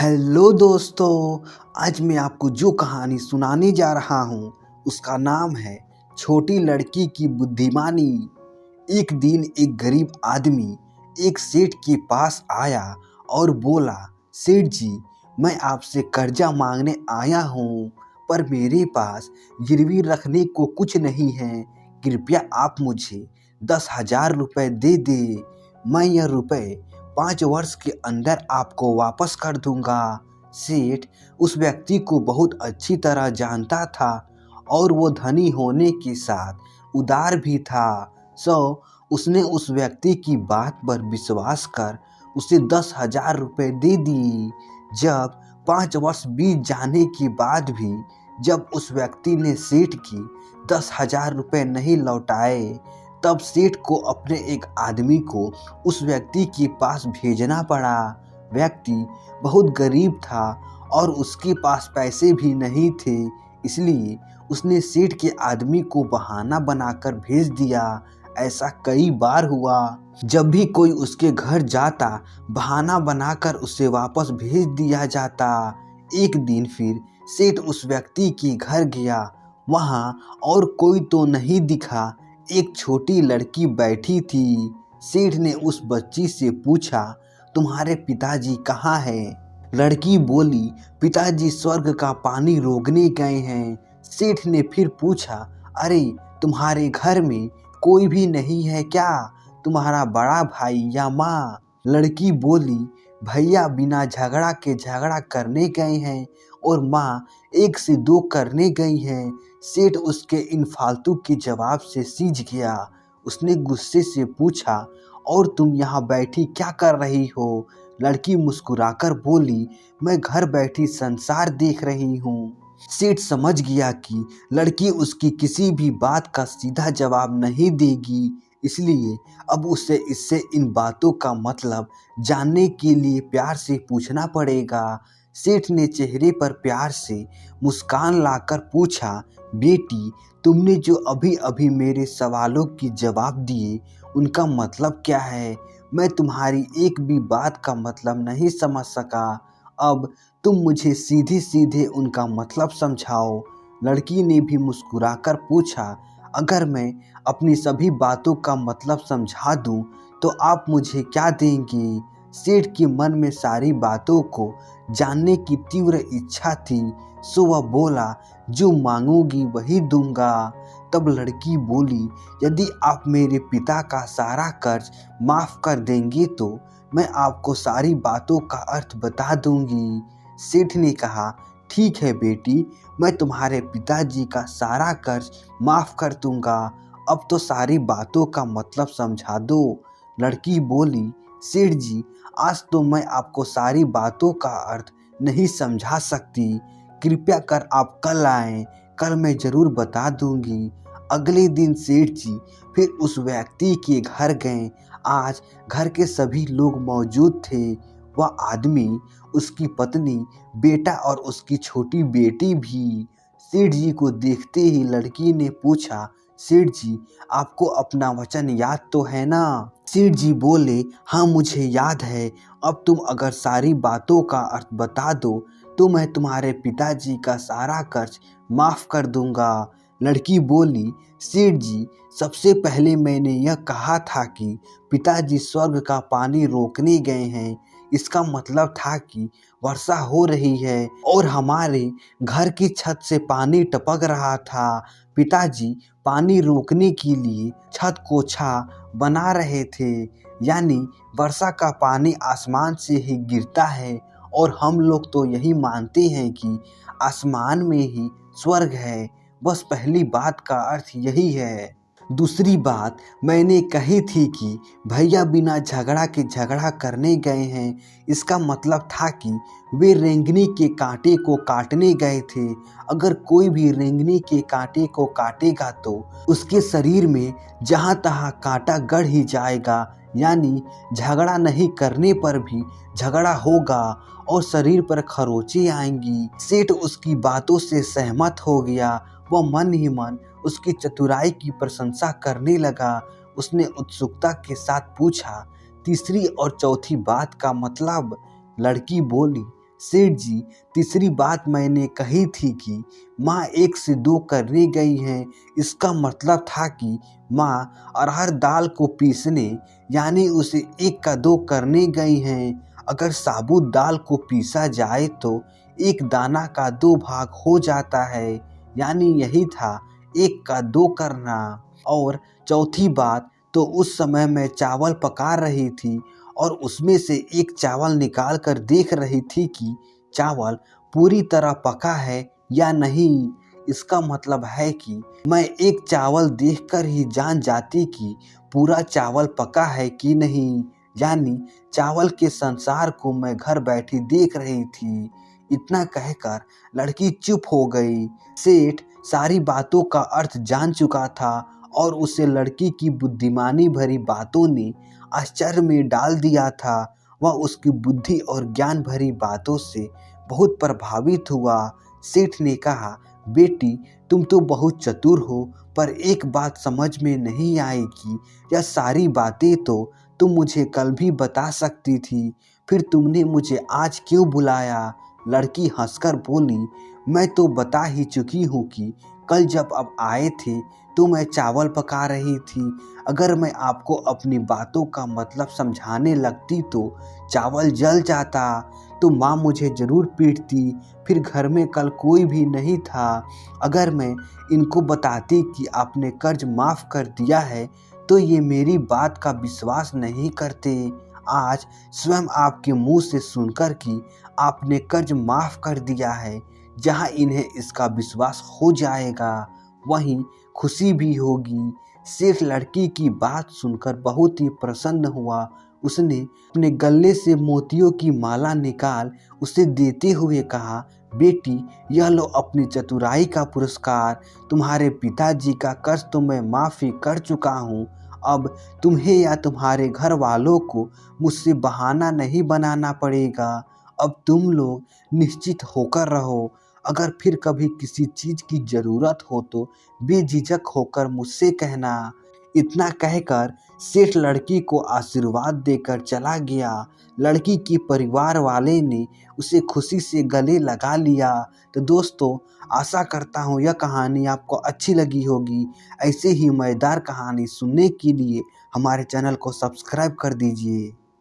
Hello दोस्तों, आज मैं आपको जो कहानी सुनाने जा रहा हूँ उसका नाम है छोटी लड़की की बुद्धिमानी। एक दिन एक गरीब आदमी एक सेठ के पास आया और बोला, सेठ जी, मैं आपसे कर्जा मांगने आया हूँ, पर मेरे पास गिरवी रखने को कुछ नहीं है। कृपया आप मुझे 10,000 रुपये दे दे। मैं यह रुपये 5 वर्ष के अंदर आपको वापस कर दूंगा। सेठ उस व्यक्ति को बहुत अच्छी तरह जानता था और वो धनी होने के साथ उदार भी था। उसने उस व्यक्ति की बात पर विश्वास कर उसे 10,000 रुपये दे दी। जब 5 वर्ष बीत जाने के बाद भी जब उस व्यक्ति ने सेठ की 10,000 रुपये नहीं लौटाए, तब सेठ को अपने एक आदमी को उस व्यक्ति के पास भेजना पड़ा। व्यक्ति बहुत गरीब था और उसके पास पैसे भी नहीं थे, इसलिए उसने सेठ के आदमी को बहाना बनाकर भेज दिया। ऐसा कई बार हुआ। जब भी कोई उसके घर जाता, बहाना बनाकर उसे वापस भेज दिया जाता। एक दिन फिर सेठ उस व्यक्ति के घर गया। वहाँ और कोई तो नहीं दिखा, एक छोटी लड़की बैठी थी। सेठ ने उस बच्ची से पूछा, तुम्हारे पिताजी कहाँ हैं? लड़की बोली, पिताजी स्वर्ग का पानी रोकने गए हैं। सेठ ने फिर पूछा, अरे तुम्हारे घर में कोई भी नहीं है क्या? तुम्हारा बड़ा भाई या माँ? लड़की बोली, भैया बिना झगड़ा के झगड़ा करने गए हैं और माँ 1 से 2 करने गई हैं। सेठ उसके इन फालतू के जवाब से सीज गया। उसने गुस्से से पूछा, और तुम यहाँ बैठी क्या कर रही हो? लड़की मुस्कुराकर बोली, मैं घर बैठी संसार देख रही हूँ। सेठ समझ गया कि लड़की उसकी किसी भी बात का सीधा जवाब नहीं देगी, इसलिए अब उसे इससे इन बातों का मतलब जानने के लिए प्यार से पूछना पड़ेगा। सेठ ने चेहरे पर प्यार से मुस्कान लाकर पूछा, बेटी, तुमने जो अभी अभी मेरे सवालों के जवाब दिए उनका मतलब क्या है? मैं तुम्हारी एक भी बात का मतलब नहीं समझ सका। अब तुम मुझे सीधे सीधे उनका मतलब समझाओ। लड़की ने भी मुस्कुराकर पूछा, अगर मैं अपनी सभी बातों का मतलब समझा दूं तो आप मुझे क्या देंगे? सेठ के मन में सारी बातों को जानने की तीव्र इच्छा थी, सो वह बोला, जो मांगोगी वही दूंगा। तब लड़की बोली, यदि आप मेरे पिता का सारा कर्ज माफ़ कर देंगे तो मैं आपको सारी बातों का अर्थ बता दूंगी। सेठ ने कहा, ठीक है बेटी, मैं तुम्हारे पिताजी का सारा कर्ज माफ़ कर दूंगा। अब तो सारी बातों का मतलब समझा दो। लड़की बोली, सेठ जी, आज तो मैं आपको सारी बातों का अर्थ नहीं समझा सकती। कृपया कर आप कल आएं, कल मैं ज़रूर बता दूंगी। अगले दिन सेठ जी फिर उस व्यक्ति के घर गए। आज घर के सभी लोग मौजूद थे। वह आदमी, उसकी पत्नी, बेटा और उसकी छोटी बेटी भी। सेठ जी को देखते ही लड़की ने पूछा, सेठ जी, आपको अपना वचन याद तो है ना? सेठ जी बोले, हाँ मुझे याद है। अब तुम अगर सारी बातों का अर्थ बता दो तो मैं तुम्हारे पिताजी का सारा कर्ज माफ़ कर दूंगा। लड़की बोली, सेठ जी, सबसे पहले मैंने यह कहा था कि पिताजी स्वर्ग का पानी रोकने गए हैं। इसका मतलब था कि वर्षा हो रही है और हमारे घर की छत से पानी टपक रहा था। पिताजी पानी रोकने के लिए छत को छा बना रहे थे, यानी वर्षा का पानी आसमान से ही गिरता है और हम लोग तो यही मानते हैं कि आसमान में ही स्वर्ग है। बस पहली बात का अर्थ यही है। दूसरी बात मैंने कही थी कि भैया बिना झगड़ा के झगड़ा करने गए हैं। इसका मतलब था कि वे रेंगनी के कांटे को काटने गए थे। अगर कोई भी रेंगनी के कांटे को काटेगा तो उसके शरीर में जहाँ तहाँ कांटा गड़ ही जाएगा, यानी झगड़ा नहीं करने पर भी झगड़ा होगा और शरीर पर खरोंचें आएंगी। सेठ उसकी बातों से सहमत हो गया। वह मन ही मन उसकी चतुराई की प्रशंसा करने लगा। उसने उत्सुकता के साथ पूछा, तीसरी और चौथी बात का मतलब? लड़की बोली, सेठ जी, तीसरी बात मैंने कही थी कि माँ 1 से 2 करने गई हैं, इसका मतलब था कि माँ अरहर दाल को पीसने यानी उसे 1 का 2 करने गई हैं। अगर साबुत दाल को पीसा जाए तो 1 दाना का 2 भाग हो जाता है, यानी यही था 1 का 2 करना। और चौथी बात, तो उस समय मैं चावल पका रही थी और उसमें से एक चावल निकाल कर देख रही थी कि चावल पूरी तरह पका है या नहीं। इसका मतलब है कि मैं एक चावल देखकर ही जान जाती कि पूरा चावल पका है कि नहीं, यानी चावल के संसार को मैं घर बैठी देख रही थी। इतना कहकर लड़की चुप हो गई। सेठ सारी बातों का अर्थ जान चुका था और उसे लड़की की बुद्धिमानी भरी बातों ने आश्चर्य में डाल दिया था। वह उसकी बुद्धि और ज्ञान भरी बातों से बहुत प्रभावित हुआ। सेठ ने कहा, बेटी तुम तो बहुत चतुर हो, पर एक बात समझ में नहीं आई कि यह सारी बातें तो तुम मुझे कल भी बता सकती थी, फिर तुमने मुझे आज क्यों बुलाया? लड़की हंसकर बोली, मैं तो बता ही चुकी हूँ कि कल जब आप आए थे तो मैं चावल पका रही थी। अगर मैं आपको अपनी बातों का मतलब समझाने लगती तो चावल जल जाता, तो माँ मुझे ज़रूर पीटती, फिर घर में कल कोई भी नहीं था। अगर मैं इनको बताती कि आपने कर्ज माफ़ कर दिया है तो ये मेरी बात का विश्वास नहीं करते। आज स्वयं आपके मुंह से सुनकर कि आपने कर्ज माफ़ कर दिया है, जहाँ इन्हें इसका विश्वास हो जाएगा वहीं खुशी भी होगी। सेठ लड़की की बात सुनकर बहुत ही प्रसन्न हुआ। उसने अपने गले से मोतियों की माला निकाल उसे देते हुए कहा, बेटी यह लो अपनी चतुराई का पुरस्कार। तुम्हारे पिताजी का कर्ज तो मैं माफ़ी कर चुका हूँ। अब तुम्हें या तुम्हारे घर वालों को मुझसे बहाना नहीं बनाना पड़ेगा। अब तुम लोग निश्चित होकर रहो। अगर फिर कभी किसी चीज़ की ज़रूरत हो तो बेझिझक होकर मुझसे कहना। इतना कहकर सेठ लड़की को आशीर्वाद देकर चला गया। लड़की के परिवार वाले ने उसे खुशी से गले लगा लिया। तो दोस्तों, आशा करता हूँ यह कहानी आपको अच्छी लगी होगी। ऐसे ही मज़ेदार कहानी सुनने के लिए हमारे चैनल को सब्सक्राइब कर दीजिए।